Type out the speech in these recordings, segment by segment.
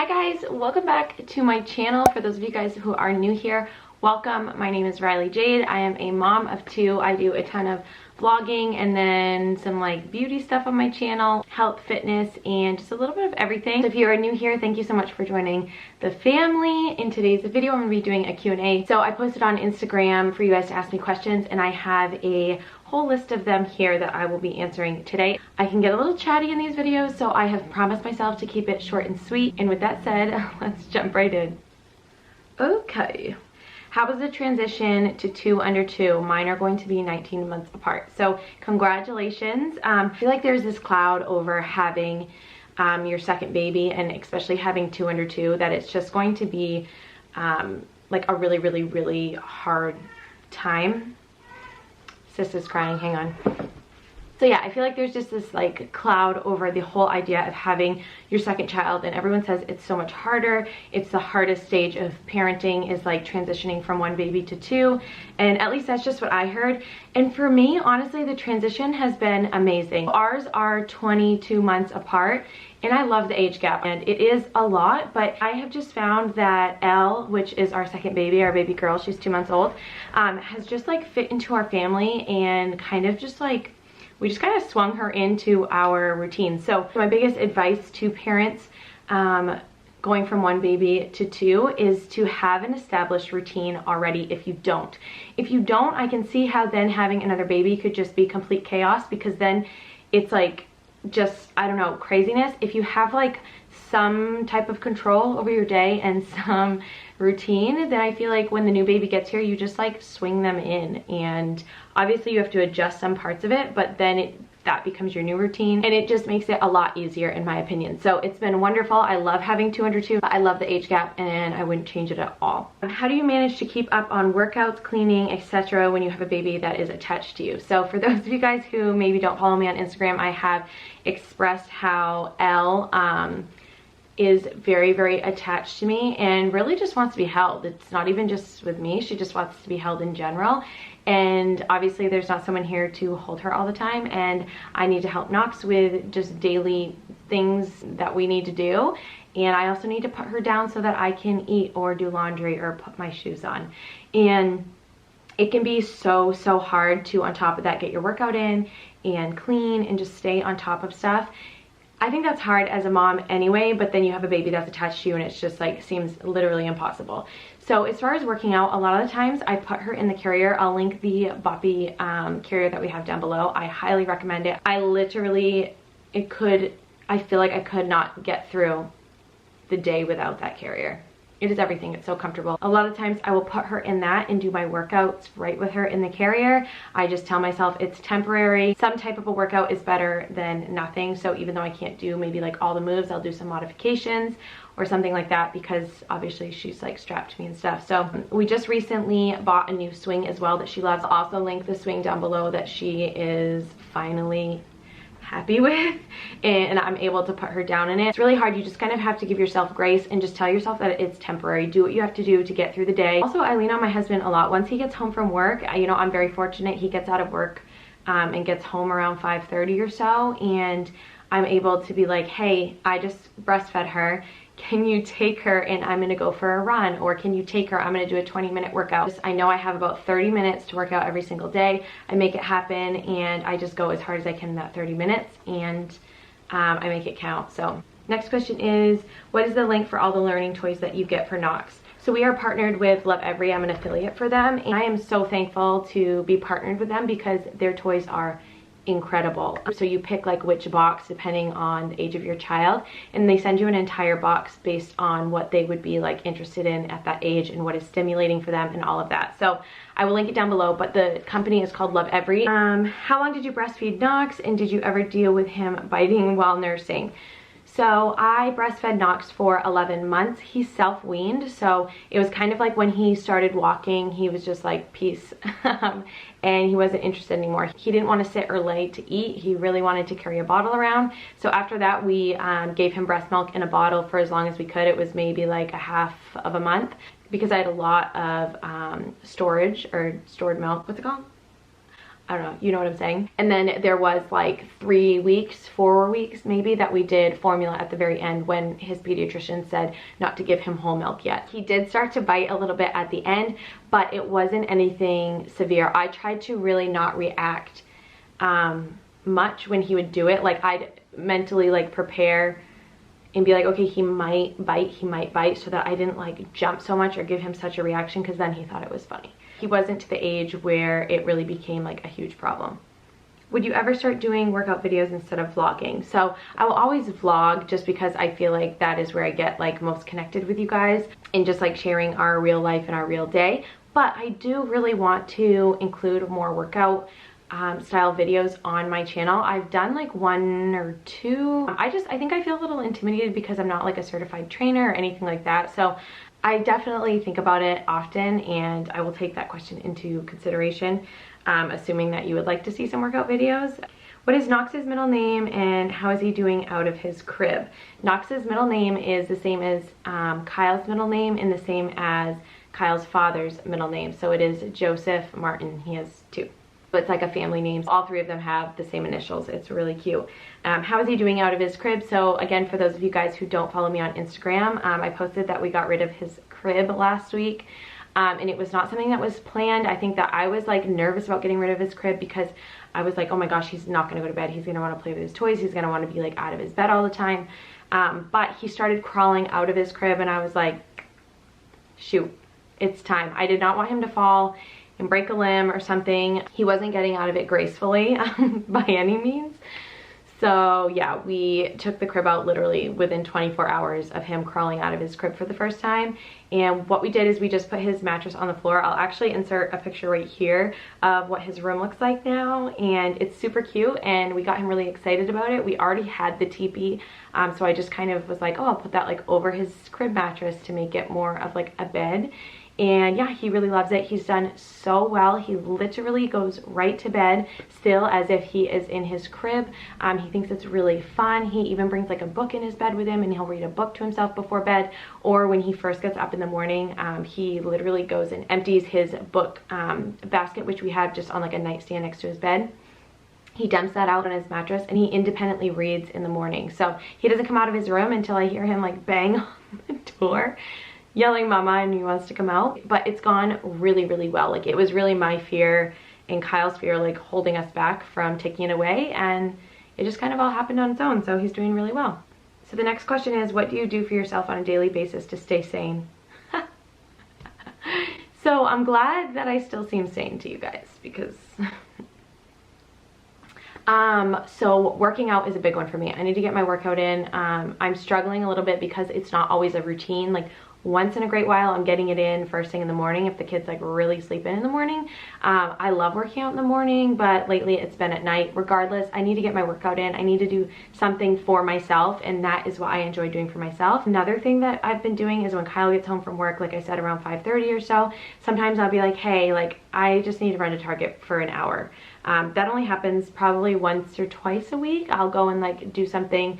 Hi guys, welcome back to my channel. For those of you guys who are new here, welcome. My name is Riley Jade. I am a mom of two. I do a ton of vlogging and then some like beauty stuff on my channel, health, fitness, and just a little bit of everything. So if you are new here, thank you so much for joining the family. In today's video, I'm going to be doing a Q&A. So I posted on Instagram for you guys to ask me questions, and I have a whole list of them here that I will be answering today. I can get a little chatty in these videos, so I have promised myself to keep it short and sweet. And with that said, let's jump right in. Okay. How was the transition to 2 under 2? Mine are going to be 19 months apart. So congratulations. I feel like there's this cloud over having your second baby, and especially having 2 under 2, that it's just going to be like a really hard time. Sis is crying, hang on. So yeah, I feel like there's just this like cloud over the whole idea of having your second child, and everyone says it's so much harder. It's the hardest stage of parenting, is like transitioning from 1 baby to 2, and at least that's just what I heard. And for me, honestly, the transition has been amazing. Ours are 22 months apart, and I love the age gap, and it is a lot, but I have just found that Elle, which is our second baby, our baby girl, she's 2 months old, has just like fit into our family, and kind of just like, we just kind of swung her into our routine. So my biggest advice to parents going from 1 baby to 2 is to have an established routine already. If you don't, I can see how then having another baby could just be complete chaos, because then it's like just, I don't know, craziness. If you have like some type of control over your day and some routine, then I feel like when the new baby gets here, you just like swing them in, and obviously you have to adjust some parts of it, but then that becomes your new routine, and it just makes it a lot easier in my opinion. So it's been wonderful. I love having 2 under 2. I love the age gap, and I wouldn't change it at all. How do you manage to keep up on workouts, cleaning, etc. when you have a baby that is attached to you? So for those of you guys who maybe don't follow me on Instagram, I have expressed how Elle is very attached to me and really just wants to be held. It's not even just with me, she just wants to be held in general. And obviously there's not someone here to hold her all the time, and I need to help Knox with just daily things that we need to do, and I also need to put her down so that I can eat or do laundry or put my shoes on. And it can be so hard to, on top of that, get your workout in and clean and just stay on top of stuff. I think that's hard as a mom anyway, but then you have a baby that's attached to you, and it's just like seems literally impossible. So as far as working out, a lot of the times I put her in the carrier. I'll link the Boppy carrier that we have down below. I highly recommend it. I feel like I could not get through the day without that carrier. It is everything. It's so comfortable. A lot of times I will put her in that and do my workouts right with her in the carrier. I just tell myself it's temporary. Some type of a workout is better than nothing. So even though I can't do maybe like all the moves, I'll do some modifications or something like that, because obviously she's like strapped to me and stuff. So we just recently bought a new swing as well that she loves. I'll also link the swing down below that she is finally happy with, and I'm able to put her down in it. It's really hard. You just kind of have to give yourself grace and just tell yourself that it's temporary. Do what you have to do to get through the day. Also, I lean on my husband a lot. Once he gets home from work, you know, I'm very fortunate. He gets out of work and gets home around 5:30 or so, and I'm able to be like, hey, I just breastfed her. Can you take her and I'm gonna go for a run? Or can you take her, I'm gonna do a 20-minute workout. I know I have about 30 minutes to work out every single day. I make it happen, and I just go as hard as I can in that 30 minutes, and I make it count. So next question is, what is the link for all the learning toys that you get for Knox? So we are partnered with Love Every. I'm an affiliate for them, and I am so thankful to be partnered with them because their toys are incredible. So you pick like which box depending on the age of your child, and they send you an entire box based on what they would be like interested in at that age and what is stimulating for them and all of that. So I will link it down below, but the company is called Love Every. How long did you breastfeed Knox, and did you ever deal with him biting while nursing? So I breastfed Knox for 11 months. He's self-weaned, so it was kind of like when he started walking, he was just like, peace, and he wasn't interested anymore. He didn't want to sit or lay to eat. He really wanted to carry a bottle around. So after that, we gave him breast milk in a bottle for as long as we could. It was maybe like a half of a month, because I had a lot of storage or stored milk. What's it called? I don't know, you know what I'm saying? And then there was like 3 weeks, 4 weeks maybe, that we did formula at the very end when his pediatrician said not to give him whole milk yet. He did start to bite a little bit at the end, but it wasn't anything severe. I tried to really not react much when he would do it. Like, I'd mentally like prepare and be like, okay, he might bite, so that I didn't like jump so much or give him such a reaction, because then he thought it was funny. He wasn't to the age where it really became like a huge problem. Would you ever start doing workout videos instead of vlogging? So I will always vlog, just because I feel like that is where I get like most connected with you guys, and just like sharing our real life and our real day. But I do really want to include more workout style videos on my channel. I've done like 1 or 2. I think I feel a little intimidated because I'm not like a certified trainer or anything like that. So I definitely think about it often, and I will take that question into consideration, assuming that you would like to see some workout videos. What is Knox's middle name, and how is he doing out of his crib? Knox's middle name is the same as Kyle's middle name, and the same as Kyle's father's middle name. So it is Joseph Martin. He has 2. It's like a family name. All 3 of them have the same initials. It's really cute. How is he doing out of his crib? So again, for those of you guys who don't follow me on Instagram, I posted that we got rid of his crib last week. And it was not something that was planned. I think that I was like nervous about getting rid of his crib, because I was like, oh my gosh, he's not gonna go to bed. He's gonna wanna play with his toys. He's gonna wanna be like out of his bed all the time. But he started crawling out of his crib, and I was like, shoot, it's time. I did not want him to fall and break a limb or something. He wasn't getting out of it gracefully by any means. So yeah, we took the crib out literally within 24 hours of him crawling out of his crib for the first time. And what we did is we just put his mattress on the floor. I'll actually insert a picture right here of what his room looks like now, and it's super cute, and we got him really excited about it. We already had the teepee, so I just kind of was like, oh, I'll put that like over his crib mattress to make it more of like a bed. And yeah, he really loves it. He's done so well. He literally goes right to bed still as if he is in his crib. He thinks it's really fun. He even brings like a book in his bed with him, and he'll read a book to himself before bed. Or when he first gets up in the morning, he literally goes and empties his book basket, which we have just on like a nightstand next to his bed. He dumps that out on his mattress, and he independently reads in the morning. So he doesn't come out of his room until I hear him like bang on the door, yelling mama, and he wants to come out. But it's gone really, really well. Like, it was really my fear and Kyle's fear like holding us back from taking it away, and it just kind of all happened on its own. So he's doing really well. So the next question is, what do you do for yourself on a daily basis to stay sane? So I'm glad that I still seem sane to you guys, because so working out is a big one for me. I need to get my workout in. I'm struggling a little bit because it's not always a routine. Like, once in a great while I'm getting it in first thing in the morning if the kids like really sleep in the morning. I love working out in the morning, but lately it's been at night. Regardless, I need to get my workout in. I need to do something for myself, and that is what I enjoy doing for myself. Another thing that I've been doing is when Kyle gets home from work, like I said, around 5:30 or so, sometimes I'll be like, hey, like, I just need to run to Target for an hour. That only happens probably once or twice a week. I'll go and like do something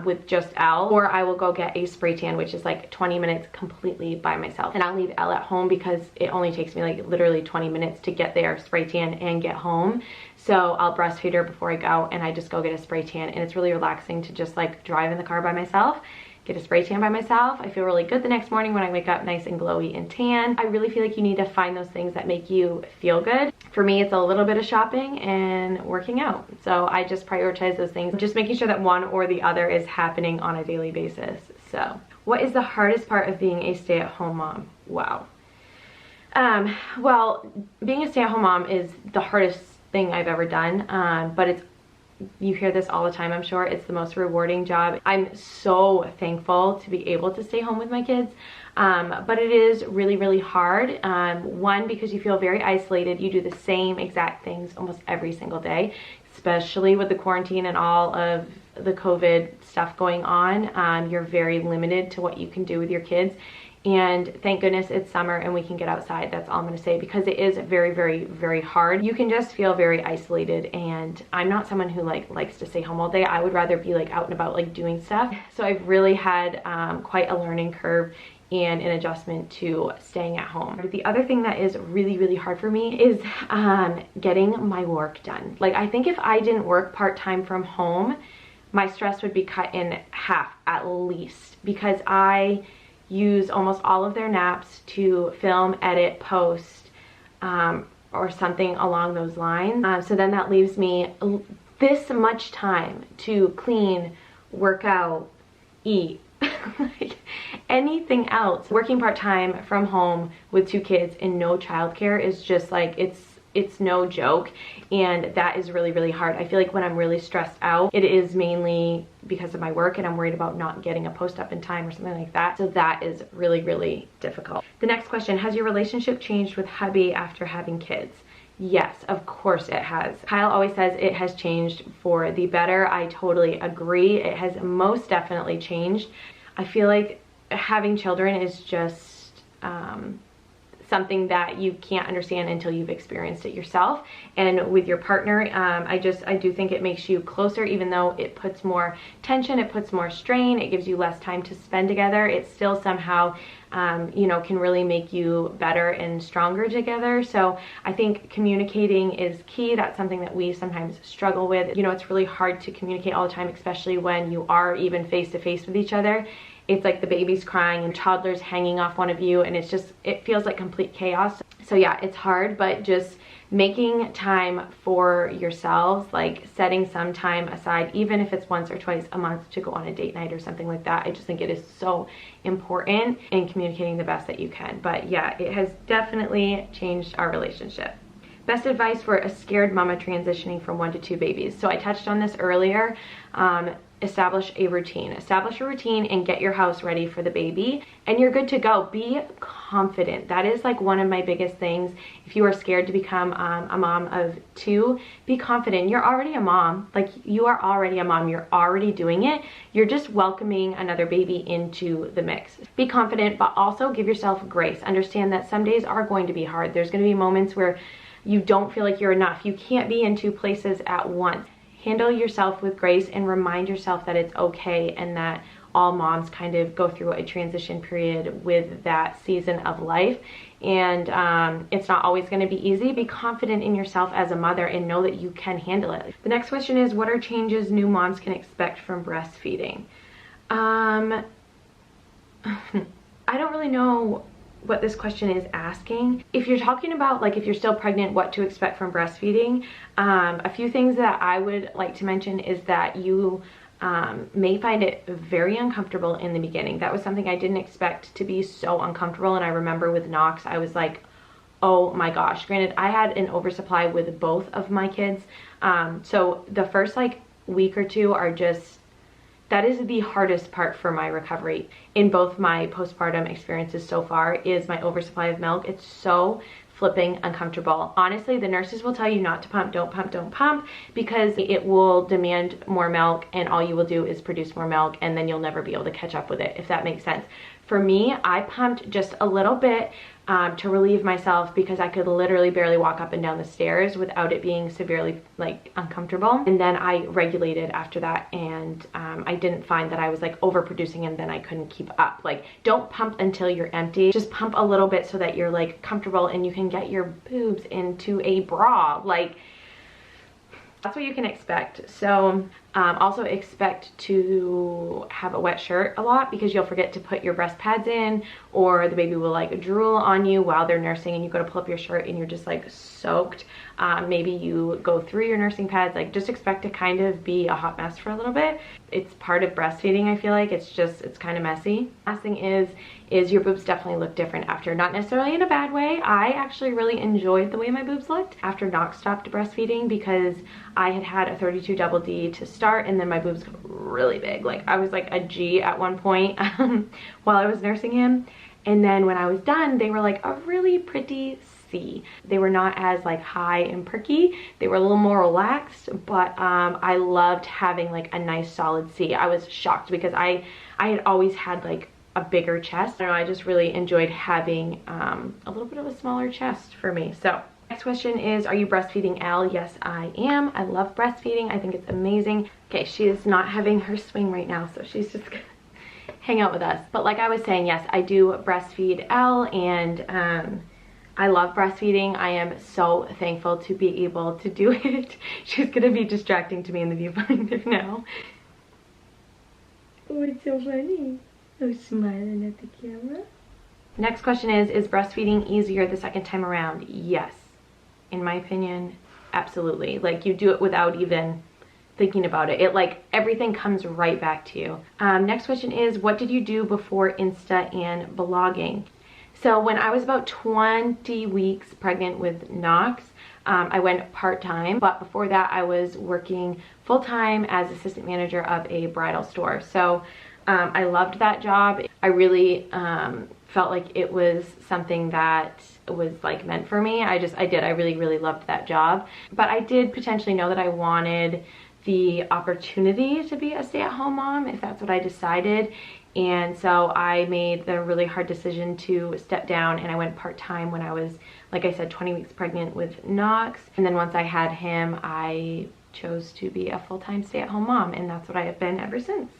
with just Elle, or I will go get a spray tan, which is like 20 minutes completely by myself. And I'll leave Elle at home because it only takes me like literally 20 minutes to get there, spray tan, and get home. So I'll breastfeed her before I go, and I just go get a spray tan, and it's really relaxing to just like drive in the car by myself, get a spray tan by myself. I feel really good the next morning when I wake up nice and glowy and tan. I really feel like you need to find those things that make you feel good. For me, it's a little bit of shopping and working out. So I just prioritize those things, just making sure that one or the other is happening on a daily basis. So what is the hardest part of being a stay-at-home mom? Wow. Well, being a stay-at-home mom is the hardest thing I've ever done, but you hear this all the time, I'm sure. It's the most rewarding job. I'm so thankful to be able to stay home with my kids, but it is really, really hard. One, because you feel very isolated. You do the same exact things almost every single day, especially with the quarantine and all of the COVID stuff going on, you're very limited to what you can do with your kids. And thank goodness it's summer and we can get outside. That's all I'm going to say, because it is very, very, very hard. You can just feel very isolated, and I'm not someone who likes to stay home all day. I would rather be like out and about, like doing stuff. So I've really had quite a learning curve and an adjustment to staying at home. The other thing that is really, really hard for me is getting my work done. Like, I think if I didn't work part-time from home, my stress would be cut in half at least, because I use almost all of their naps to film, edit, post, or something along those lines. So then that leaves me this much time to clean, work out, eat, like anything else. Working part-time from home with 2 kids and no childcare is just like, it's no joke, and that is really, really hard. I feel like when I'm really stressed out, it is mainly because of my work and I'm worried about not getting a post up in time or something like that. So that is really, really difficult. The next question, has your relationship changed with hubby after having kids? Yes, of course it has. Kyle always says it has changed for the better. I totally agree. It has most definitely changed. I feel like having children is just something that you can't understand until you've experienced it yourself. And with your partner, I do think it makes you closer, even though it puts more tension, it puts more strain, it gives you less time to spend together. It still somehow, you know, can really make you better and stronger together. So I think communicating is key. That's something that we sometimes struggle with. You know, it's really hard to communicate all the time, especially when you are even face to face with each other. It's like the baby's crying and toddlers hanging off one of you, and it feels like complete chaos. So yeah, it's hard, but just making time for yourselves, like setting some time aside, even if it's once or twice a month, to go on a date night or something like that. I just think it is so important in communicating the best that you can. But yeah, it has definitely changed our relationship. Best advice for a scared mama transitioning from 1 to 2 babies. So I touched on this earlier. Establish a routine. Establish a routine and get your house ready for the baby, and you're good to go. Be confident. That is like one of my biggest things. If you are scared to become a mom of 2, be confident. You're already a mom. Like, you are already a mom. You're already doing it. You're just welcoming another baby into the mix. Be confident, but also give yourself grace. Understand that some days are going to be hard. There's going to be moments where you don't feel like you're enough. You can't be in 2 places at once. Handle yourself with grace and remind yourself that it's okay, and that all moms kind of go through a transition period with that season of life. And it's not always going to be easy. Be confident in yourself as a mother and know that you can handle it. The next question is, what are changes new moms can expect from breastfeeding? I don't really know what this question is asking. If you're talking about, like, if you're still pregnant, what to expect from breastfeeding, a few things that I would like to mention is that you may find it very uncomfortable in the beginning. That was something I didn't expect to be so uncomfortable, and I remember with Knox, I was like, oh my gosh. Granted, I had an oversupply with both of my kids, so the first like week or 2 are just, that is the hardest part for my recovery in both my postpartum experiences so far, is my oversupply of milk. It's so flipping uncomfortable. Honestly, the nurses will tell you not to pump, don't pump, don't pump, because it will demand more milk, and all you will do is produce more milk, and then you'll never be able to catch up with it, if that makes sense. For me, I pumped just a little bit to relieve myself, because I could literally barely walk up and down the stairs without it being severely like uncomfortable. And then I regulated after that, and I didn't find that I was like overproducing and then I couldn't keep up. Like, don't pump until you're empty. Just pump a little bit so that you're like comfortable and you can get your boobs into a bra. Like, that's what you can expect. So also expect to have a wet shirt a lot, because you'll forget to put your breast pads in, or the baby will like drool on you while they're nursing and you go to pull up your shirt and you're just like soaked. Maybe you go through your nursing pads. Like, just expect to kind of be a hot mess for a little bit. It's part of breastfeeding. I feel like it's kind of messy. Last thing is your boobs definitely look different after, not necessarily in a bad way. I actually really enjoyed the way my boobs looked after Knox stopped breastfeeding, because I had a 32 double D to start, and then my boobs got really big. Like, I was like a G at one point while I was nursing him, and then when I was done, they were like a really pretty C. They were not as like high and perky. They were a little more relaxed, but I loved having like a nice solid C. I was shocked because I had always had like a bigger chest. I don't know, I just really enjoyed having a little bit of a smaller chest for me. So next question is, are you breastfeeding Elle? Yes, I am. I love breastfeeding. I think it's amazing. Okay, she is not having her swing right now, so she's just gonna hang out with us. But like I was saying, yes, I do breastfeed Elle, and I love breastfeeding. I am so thankful to be able to do it. She's gonna be distracting to me in the viewfinder now. Oh, it's so funny. I'm smiling at the camera. Next question is breastfeeding easier the second time around? Yes. In my opinion, absolutely. Like, you do it without even thinking about it. It like, everything comes right back to you. Next question is, what did you do before Insta and Blogging? So when I was about 20 weeks pregnant with Knox, I went part-time, but before that I was working full-time as assistant manager of a bridal store. So I loved that job. I really felt like it was something that was like meant for me. I really loved that job. But I did potentially know that I wanted the opportunity to be a stay-at-home mom if that's what I decided. And so I made the really hard decision to step down, and I went part-time when I was, like I said, 20 weeks pregnant with Knox. And then once I had him, I chose to be a full-time stay-at-home mom, and that's what I have been ever since.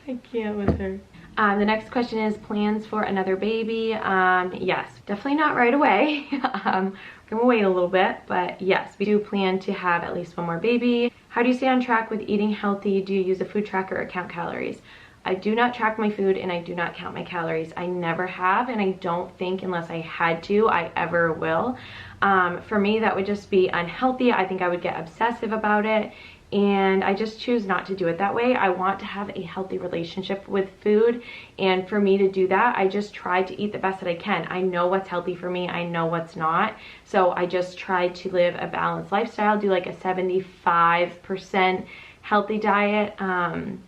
I can't with her. The next question is plans for another baby. Yes, definitely not right away. We're gonna wait a little bit, but yes, we do plan to have at least one more baby. How do you stay on track with eating healthy? Do you use a food tracker or count calories? I do not track my food, and I do not count my calories. I never have, and I don't think unless I had to, I ever will. For me, that would just be unhealthy. I think I would get obsessive about it, and I just choose not to do it that way. I want to have a healthy relationship with food, and for me to do that, I just try to eat the best that I can. I know what's healthy for me, I know what's not, so I just try to live a balanced lifestyle, do like a 75% healthy diet, and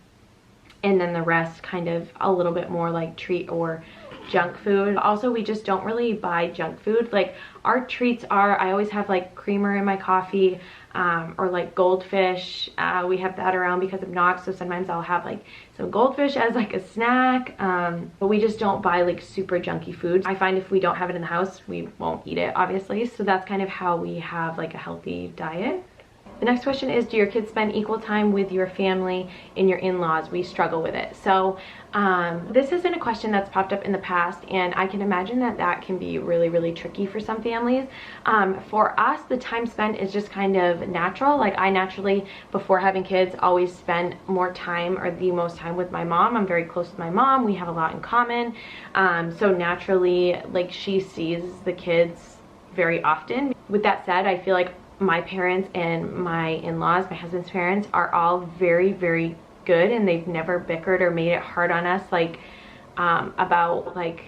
then the rest kind of a little bit more like treat or junk food. Also, we just don't really buy junk food. Like, our treats are, I always have like creamer in my coffee, or like goldfish. We have that around because of Knox, so sometimes I'll have like some goldfish as like a snack, but we just don't buy like super junky food. I find if we don't have it in the house, we won't eat it, obviously, so that's kind of how we have like a healthy diet. The next question is, do your kids spend equal time with your family and your in-laws? We struggle with it. So this has been a question that's popped up in the past, and I can imagine that that can be really, really tricky for some families. For us, the time spent is just kind of natural. Like, I naturally, before having kids, always spend more time, or the most time, with my mom. I'm very close with my mom. We have a lot in common. So naturally, like, she sees the kids very often. With that said, I feel like my parents and my in-laws, my husband's parents, are all very, very good, and they've never bickered or made it hard on us, like about like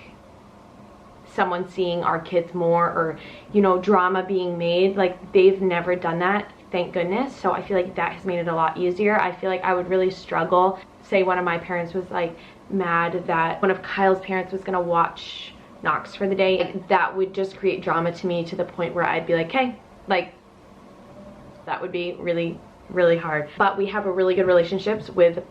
someone seeing our kids more, or, you know, drama being made. Like, they've never done that, thank goodness. So I feel like that has made it a lot easier. I feel like I would really struggle, say one of my parents was like mad that one of Kyle's parents was gonna watch Knox for the day. That would just create drama to me, to the point where I'd be like, hey, like, that would be really, really hard. But we have a really good relationships with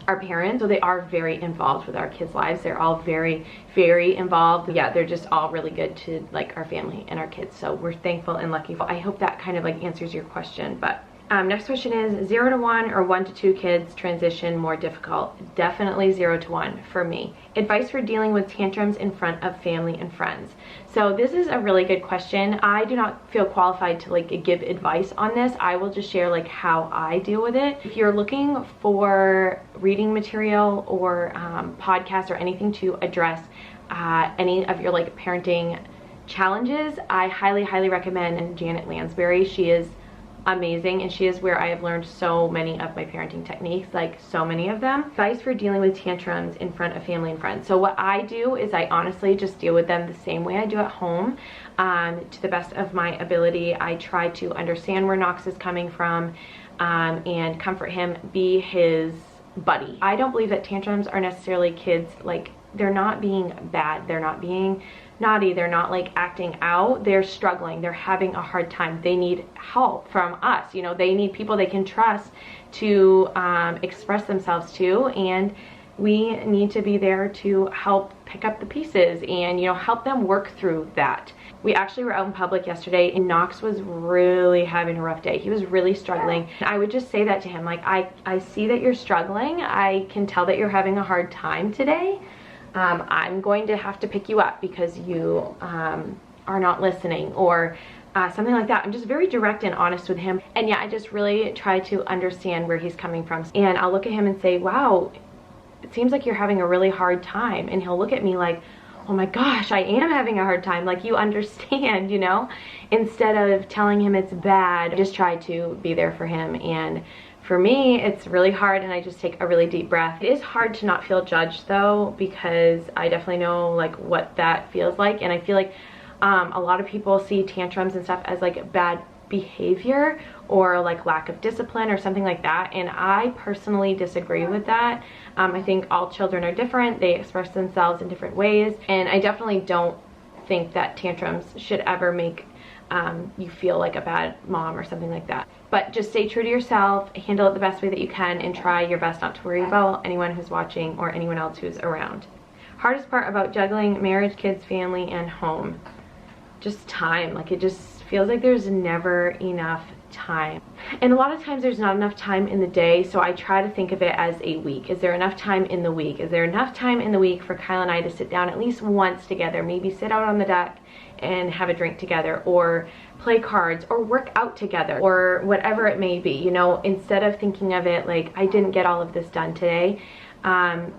our parents, so they are very involved with our kids' lives. They're all very, very involved. Yeah, they're just all really good to like our family and our kids, so we're thankful and lucky. I hope that kind of like answers your question. But next question is, 0 to 1 or 1 to 2 kids transition more difficult? Definitely 0 to 1 for me. Advice for dealing with tantrums in front of family and friends. So this is a really good question. I do not feel qualified to like give advice on this. I will just share like how I deal with it. If you're looking for reading material or podcasts or anything to address any of your like parenting challenges, I highly, highly recommend Janet Lansbury. She is amazing, and she is where I have learned so many of my parenting techniques, like so many of them. Advice for dealing with tantrums in front of family and friends. So what I do is I honestly just deal with them the same way I do at home. To the best of my ability, I try to understand where Knox is coming from, and comfort him, be his buddy. I don't believe that tantrums are necessarily kids like they're not being bad, they're not being naughty, they're not like acting out, they're struggling, they're having a hard time, they need help from us, you know, they need people they can trust to express themselves to, and we need to be there to help pick up the pieces and, you know, help them work through that. We actually were out in public yesterday and Knox was really having a rough day. He was really struggling. I would just say that to him, like, I see that you're struggling. I can tell that you're having a hard time today. I'm going to have to pick you up because you are not listening, or something like that. I'm just very direct and honest with him. And yeah, I just really try to understand where he's coming from. And I'll look at him and say, wow, it seems like you're having a really hard time. And he'll look at me like, oh my gosh, I am having a hard time. Like, you understand, you know? Instead of telling him it's bad, I just try to be there for him. And for me, it's really hard, and I just take a really deep breath. It is hard to not feel judged though, because I definitely know like what that feels like. And I feel like a lot of people see tantrums and stuff as like bad behavior or like lack of discipline or something like that, and I personally disagree with that. I think all children are different, they express themselves in different ways, and I definitely don't think that tantrums should ever make you feel like a bad mom or something like that. But just stay true to yourself, handle it the best way that you can, and try your best not to worry about anyone who's watching or anyone else who's around. Hardest part about juggling marriage, kids, family, and home? Just time. Like, it just feels like there's never enough time. And a lot of times there's not enough time in the day, so I try to think of it as a week. Is there enough time in the week? Is there enough time in the week for Kyle and I to sit down at least once together, maybe sit out on the deck and have a drink together, or play cards, or work out together, or whatever it may be, you know, instead of thinking of it like, I didn't get all of this done today.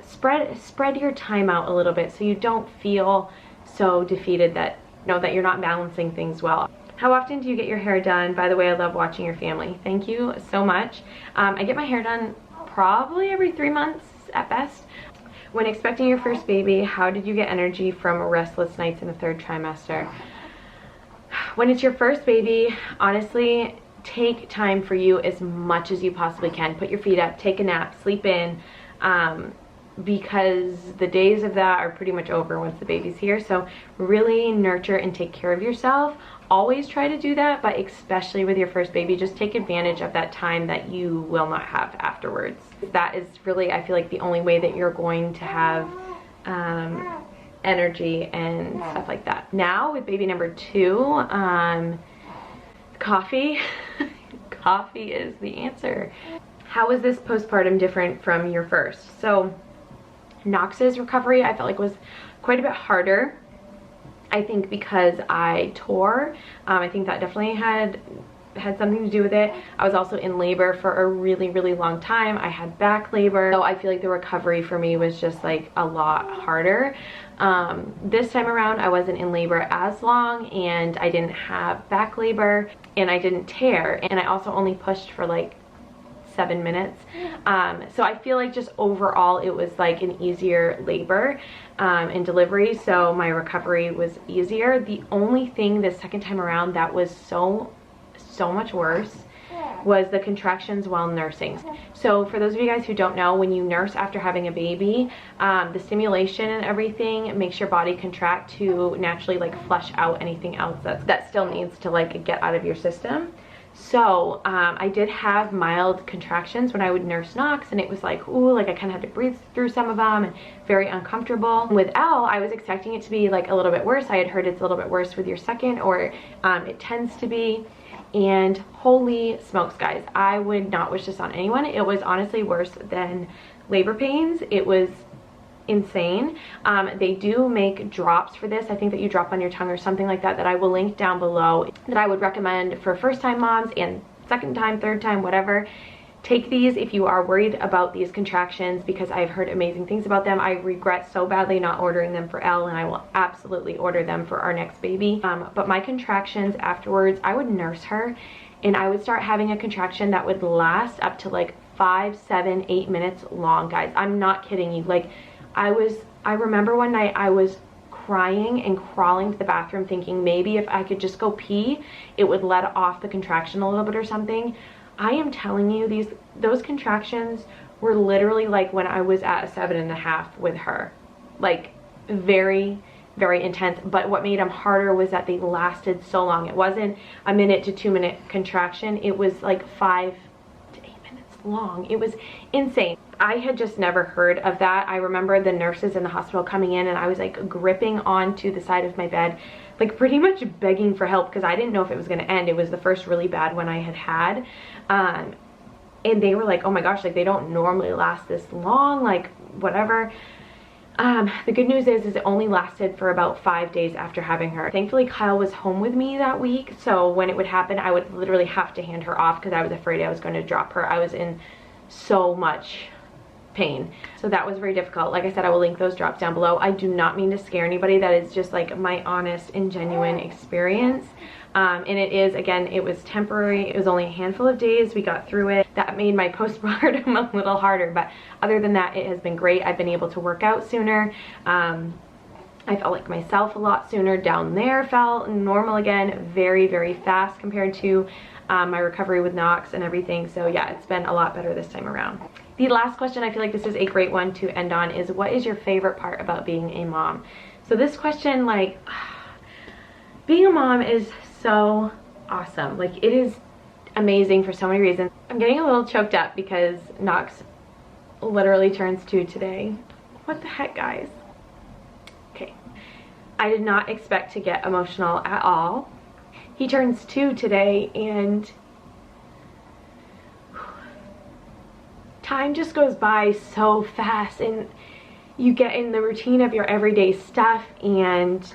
Spread your time out a little bit so you don't feel so defeated that, you know, that you're not balancing things well. How often do you get your hair done? By the way, I love watching your family. Thank you so much. I get my hair done probably every 3 months at best. When expecting your first baby, how did you get energy from restless nights in the 3rd trimester? When it's your first baby, honestly, take time for you as much as you possibly can. Put your feet up, take a nap, sleep in, because the days of that are pretty much over once the baby's here. So really nurture and take care of yourself. Always try to do that, but especially with your first baby, just take advantage of that time that you will not have afterwards. That is really, I feel like, the only way that you're going to have energy and stuff like that. Now with baby number 2, coffee. Coffee is the answer. How is this postpartum different from your first? So Knox's recovery, I felt like, was quite a bit harder. I think because I tore, I think that definitely had something to do with it. I was also in labor for a really, really long time. I had back labor, so I feel like the recovery for me was just like a lot harder. This time around, I wasn't in labor as long, and I didn't have back labor, and I didn't tear, and I also only pushed for like 7 minutes. So I feel like just overall it was like an easier labor and delivery, so my recovery was easier. The only thing this second time around that was so much worse was the contractions while nursing. So for those of you guys who don't know, when you nurse after having a baby, the stimulation and everything makes your body contract to naturally like flush out anything else that still needs to like get out of your system. So I did have mild contractions when I would nurse Knox, and it was like, ooh, like I kind of had to breathe through some of them, and very uncomfortable. With Elle, I was expecting it to be like a little bit worse. I had heard it's a little bit worse with your second, or it tends to be. And holy smokes, guys, I would not wish this on anyone. It was honestly worse than labor pains. It was insane. They do make drops for this. I think that you drop on your tongue or something like that, that I will link down below, that I would recommend for first time moms and second time, third time, whatever. Take these if you are worried about these contractions, because I've heard amazing things about them. I regret so badly not ordering them for Elle, and I will absolutely order them for our next baby. But my contractions afterwards, I would nurse her and I would start having a contraction that would last up to like 5, 7, 8 minutes long, guys. I'm not kidding you. Like, I remember one night I was crying and crawling to the bathroom thinking maybe if I could just go pee, it would let off the contraction a little bit or something. I am telling you, those contractions were literally like when I was at a 7.5 with her. like very, very intense. But what made them harder was that they lasted so long. It wasn't a minute to 2 minute contraction. It was like 5 to 8 minutes long. It was insane. I had just never heard of that. I remember the nurses in the hospital coming in and I was like gripping onto the side of my bed, like pretty much begging for help because I didn't know if it was going to end. It was the first really bad one I had had. And they were like, oh my gosh, like they don't normally last this long, like whatever. The good news is it only lasted for about 5 days after having her. Thankfully, Kyle was home with me that week. So when it would happen, I would literally have to hand her off because I was afraid I was going to drop her. I was in so much pain. So that was very difficult. Like I said, I will link those drops down below. I do not mean to scare anybody. That is just like my honest and genuine experience. And it is, again, it was temporary. It was only a handful of days. We got through it. That made my postpartum a little harder. But other than that, it has been great. I've been able to work out sooner. I felt like myself a lot sooner. Down there felt normal again, very, very fast compared to my recovery with Knox and everything. So yeah, it's been a lot better this time around. The last question, I feel like this is a great one to end on, is what is your favorite part about being a mom? So this question, like, being a mom is so awesome. Like, it is amazing for so many reasons. I'm getting a little choked up because Knox literally turns 2 today. What the heck, guys? Okay. I did not expect to get emotional at all. He turns 2 today and time just goes by so fast and you get in the routine of your everyday stuff and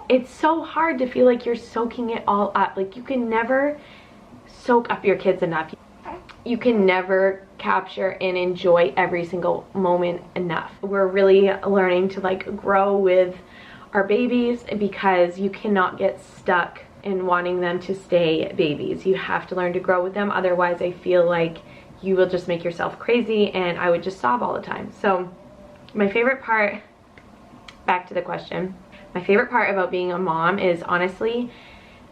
it's so hard to feel like you're soaking it all up. Like, you can never soak up your kids enough. You can never capture and enjoy every single moment enough. We're really learning to like grow with our babies because you cannot get stuck in wanting them to stay babies. You have to learn to grow with them. Otherwise, I feel like you will just make yourself crazy and I would just sob all the time. So my favorite part, back to the question, my favorite part about being a mom is honestly,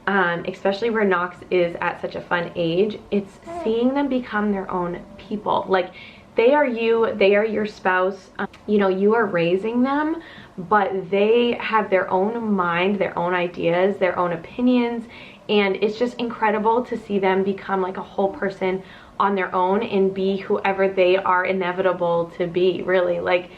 especially where Knox is at such a fun age, it's seeing them become their own people. Like, they are you, they are your spouse, you know, you are raising them, but they have their own mind, their own ideas, their own opinions, and it's just incredible to see them become like a whole person on their own and be whoever they are inevitable to be, really. Like,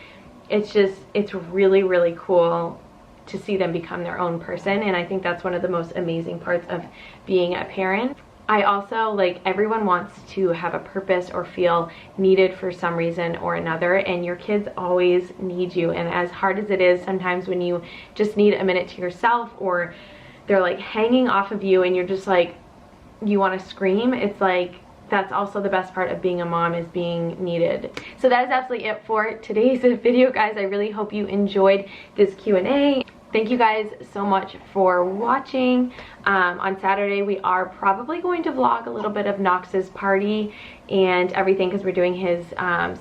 it's just, it's really, really cool to see them become their own person, and I think that's one of the most amazing parts of being a parent. I also, like, everyone wants to have a purpose or feel needed for some reason or another, and your kids always need you. And as hard as it is sometimes when you just need a minute to yourself or they're like hanging off of you and you're just like, you want to scream, it's like, that's also the best part of being a mom, is being needed. So that is absolutely it for today's video, guys. I really hope you enjoyed this Q&A. Thank you guys so much for watching. On Saturday, we are probably going to vlog a little bit of Knox's party and everything because we're doing his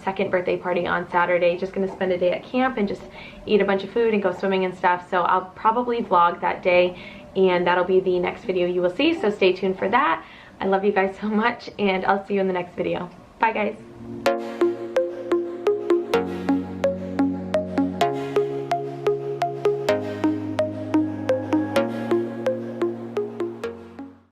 second birthday party on Saturday. Just gonna spend a day at camp and just eat a bunch of food and go swimming and stuff. So I'll probably vlog that day and that'll be the next video you will see. So stay tuned for that. I love you guys so much and I'll see you in the next video. Bye, guys.